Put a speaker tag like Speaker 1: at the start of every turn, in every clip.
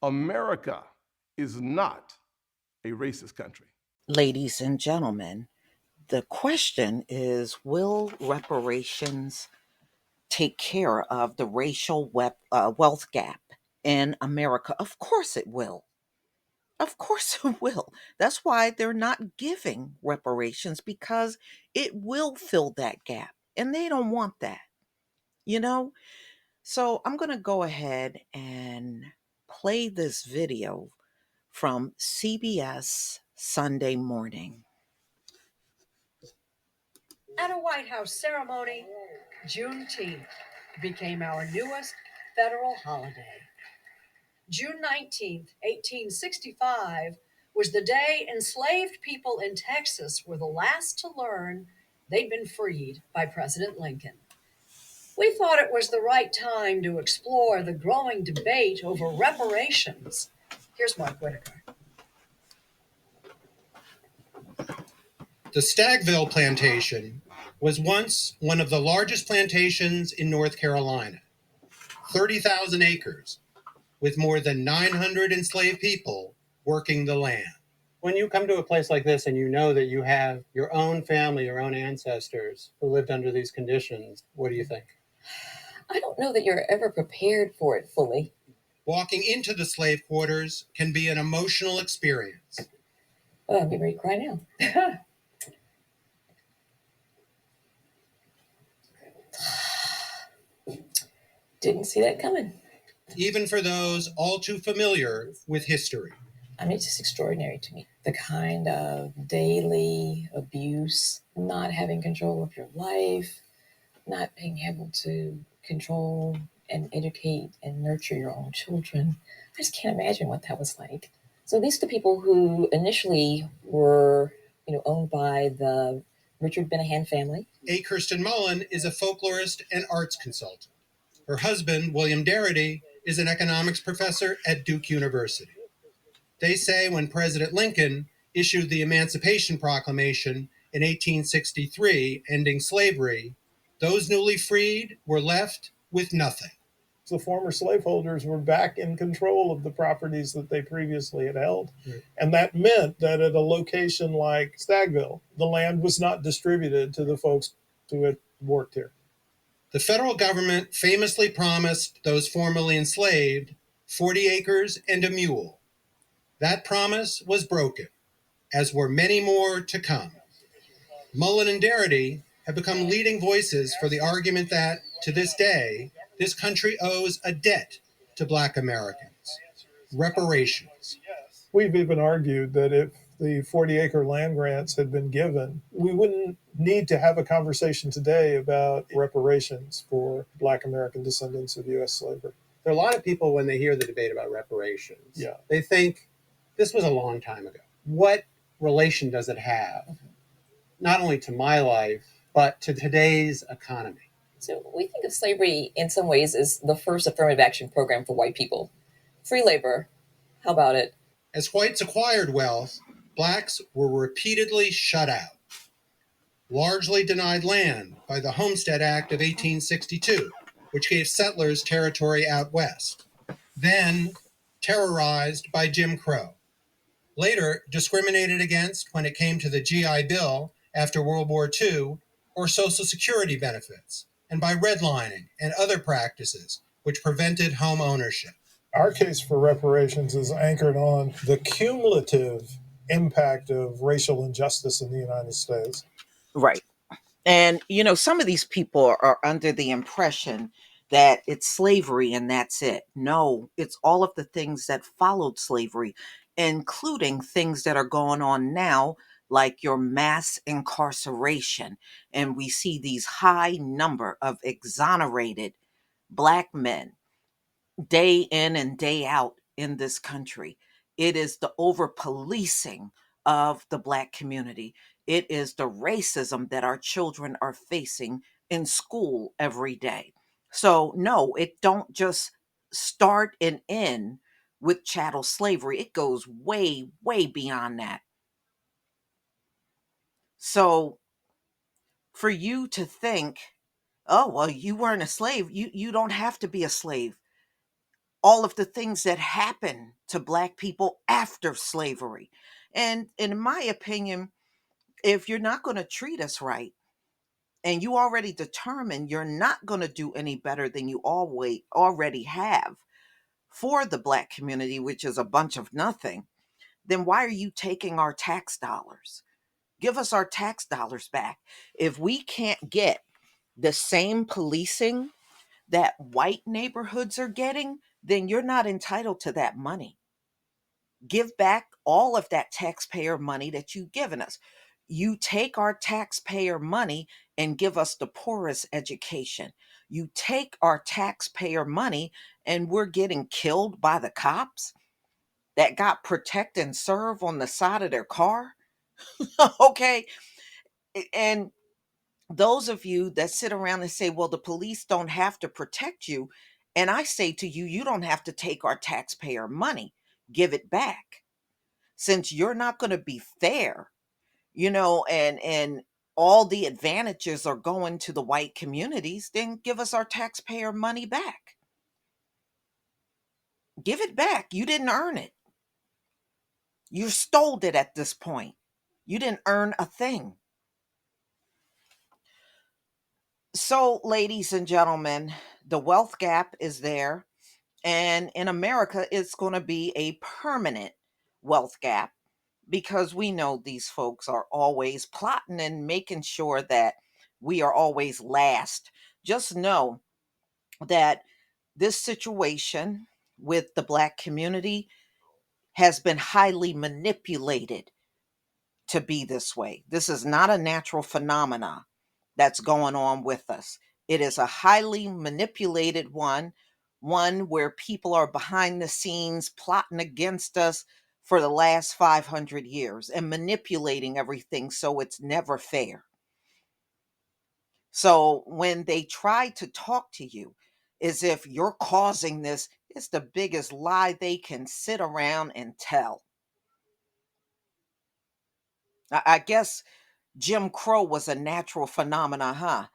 Speaker 1: America is not a racist country.
Speaker 2: Ladies and gentlemen, the question is, will reparations take care of the wealth gap in America? Of course it will. Of course it will. That's why they're not giving reparations, because it will fill that gap. And they don't want that, you know? So I'm going to go ahead and play this video from CBS Sunday Morning.
Speaker 3: At a White House ceremony, Juneteenth became our newest federal holiday. June 19th, 1865, was the day enslaved people in Texas were the last to learn they'd been freed by President Lincoln. We thought it was the right time to explore the growing debate over reparations. Here's Mark Whitaker.
Speaker 4: The Stagville Plantation was once one of the largest plantations in North Carolina, 30,000 acres, with more than 900 enslaved people working the land. When you come to a place like this and you know that you have your own family, your own ancestors who lived under these conditions, what do you think?
Speaker 5: I don't know that you're ever prepared for it fully.
Speaker 4: Walking into the slave quarters can be an emotional experience.
Speaker 5: Oh, I'm getting ready to cry now. Didn't see that coming.
Speaker 4: Even for those all too familiar with history.
Speaker 5: I mean, it's just extraordinary to me. The kind of daily abuse, not having control of your life, not being able to control and educate and nurture your own children. I just can't imagine what that was like. So these are the people who initially were, owned by the Richard Benahan family.
Speaker 4: A. Kirsten Mullen is a folklorist and arts consultant. Her husband, William Darity, is an economics professor at Duke University. They say when President Lincoln issued the Emancipation Proclamation in 1863, ending slavery, those newly freed were left with nothing.
Speaker 6: The former slaveholders were back in control of the properties that they previously had held. Right. And that meant that at a location like Stagville, the land was not distributed to the folks who had worked here.
Speaker 4: The federal government famously promised those formerly enslaved 40 acres and a mule. That promise was broken, as were many more to come. Mullen and Darity have become leading voices for the argument that, to this day, this country owes a debt to Black Americans, reparations.
Speaker 6: We've even argued that if the 40-acre land grants had been given, we wouldn't need to have a conversation today about reparations for Black American descendants of U.S. slavery.
Speaker 4: There are a lot of people, when they hear the debate about reparations, they think this was a long time ago. What relation does it have, not only to my life, but to today's economy?
Speaker 5: So we think of slavery in some ways as the first affirmative action program for white people. Free labor, how about it?
Speaker 4: As whites acquired wealth, Blacks were repeatedly shut out, largely denied land by the Homestead Act of 1862, which gave settlers territory out west, then terrorized by Jim Crow. Later, discriminated against when it came to the GI Bill after World War II, or Social Security benefits, and by redlining and other practices which prevented home ownership.
Speaker 6: Our case for reparations is anchored on the cumulative impact of racial injustice in the United States.
Speaker 2: Right. And, some of these people are under the impression that it's slavery and that's it. No, it's all of the things that followed slavery, including things that are going on now, like your mass incarceration. And we see these high number of exonerated Black men day in and day out in this country. It is the over policing of the Black community. It is the racism that our children are facing in school every day. So no, it don't just start and end with chattel slavery. It goes way, way beyond that. So for you to think, oh, well, you weren't a slave, you don't have to be a slave. all of the things that happened to Black people after slavery. And in my opinion, if you're not going to treat us right, and you already determined you're not going to do any better than you always already have for the Black community, which is a bunch of nothing, then why are you taking our tax dollars? Give us our tax dollars back. If we can't get the same policing that white neighborhoods are getting, then you're not entitled to that money. Give back all of that taxpayer money that you've given us. You take our taxpayer money and give us the poorest education. You take our taxpayer money and we're getting killed by the cops that got protect and serve on the side of their car. Okay. And those of you that sit around and say, well, the police don't have to protect you. And I say to you, you don't have to take our taxpayer money, give it back. Since you're not going to be fair, and all the advantages are going to the white communities, then give us our taxpayer money back. Give it back. You didn't earn it. You stole it at this point. You didn't earn a thing. So, ladies and gentlemen, the wealth gap is there. And in America, it's going to be a permanent wealth gap because we know these folks are always plotting and making sure that we are always last. Just know that this situation with the Black community has been highly manipulated to be this way. This is not a natural phenomena that's going on with us. It is a highly manipulated one where people are behind the scenes plotting against us for the last 500 years and manipulating everything so it's never fair. So when they try to talk to you as if you're causing this, it's the biggest lie they can sit around and tell. I guess Jim Crow was a natural phenomena, huh?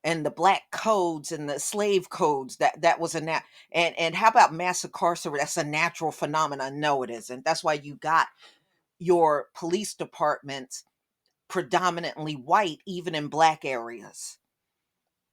Speaker 2: And the black codes and the slave codes, that was and how about mass incarceration? That's a natural phenomenon. No, it isn't. That's why you got your police departments predominantly white, even in Black areas.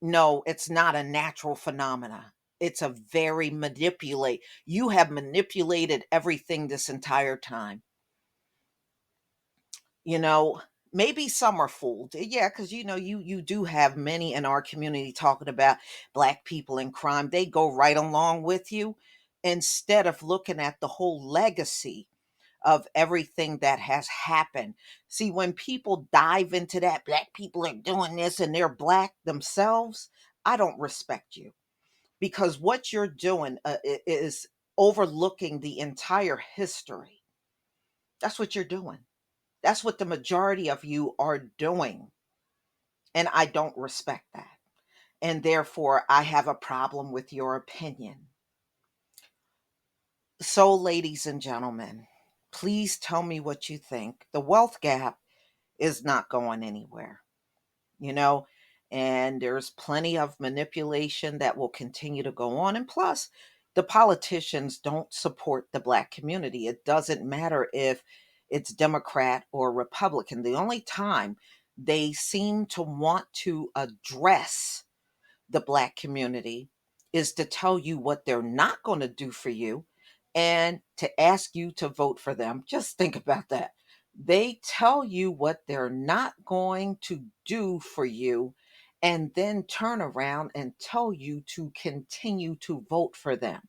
Speaker 2: No, it's not a natural phenomena. It's a very manipulate. You have manipulated everything this entire time. you know Maybe some are fooled, yeah, because you do have many in our community talking about Black people and crime. They go right along with you instead of looking at the whole legacy of everything that has happened. See, when people dive into that Black people are doing this and they're Black themselves, I don't respect you, because what you're doing is overlooking the entire history. That's what you're doing. That's what the majority of you are doing. And I don't respect that. And therefore, I have a problem with your opinion. So, ladies and gentlemen, please tell me what you think. The wealth gap is not going anywhere, you know, and there's plenty of manipulation that will continue to go on. And plus, the politicians don't support the Black community. It doesn't matter if it's Democrat or Republican. The only time they seem to want to address the Black community is to tell you what they're not going to do for you and to ask you to vote for them. Just think about that. They tell you what they're not going to do for you and then turn around and tell you to continue to vote for them.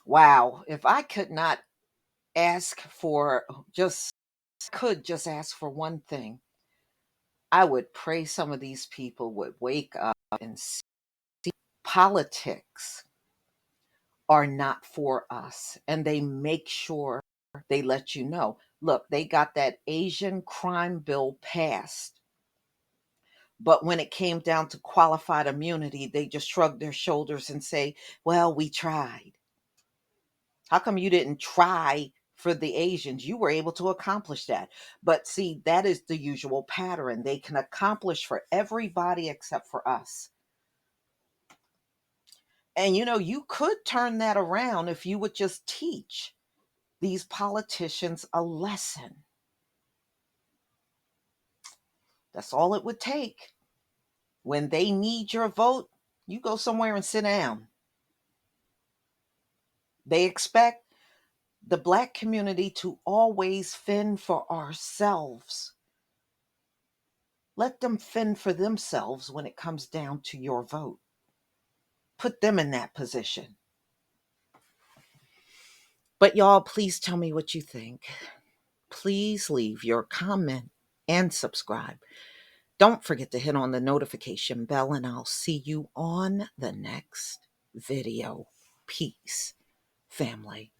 Speaker 2: Wow, if I could not ask for just could just ask for one thing, I would pray some of these people would wake up and see politics are not for us. And they make sure they let you know, look, they got that Asian crime bill passed. But when it came down to qualified immunity, they just shrugged their shoulders and say, well, we tried. How come you didn't try for the Asians? You were able to accomplish that. But see, that is the usual pattern. They can accomplish for everybody except for us. And you could turn that around if you would just teach these politicians a lesson. That's all it would take. When they need your vote, you go somewhere and sit down. They expect the Black community to always fend for ourselves. Let them fend for themselves when it comes down to your vote. Put them in that position. But y'all, please tell me what you think. Please leave your comment and subscribe. Don't forget to hit on the notification bell, and I'll see you on the next video. Peace, family.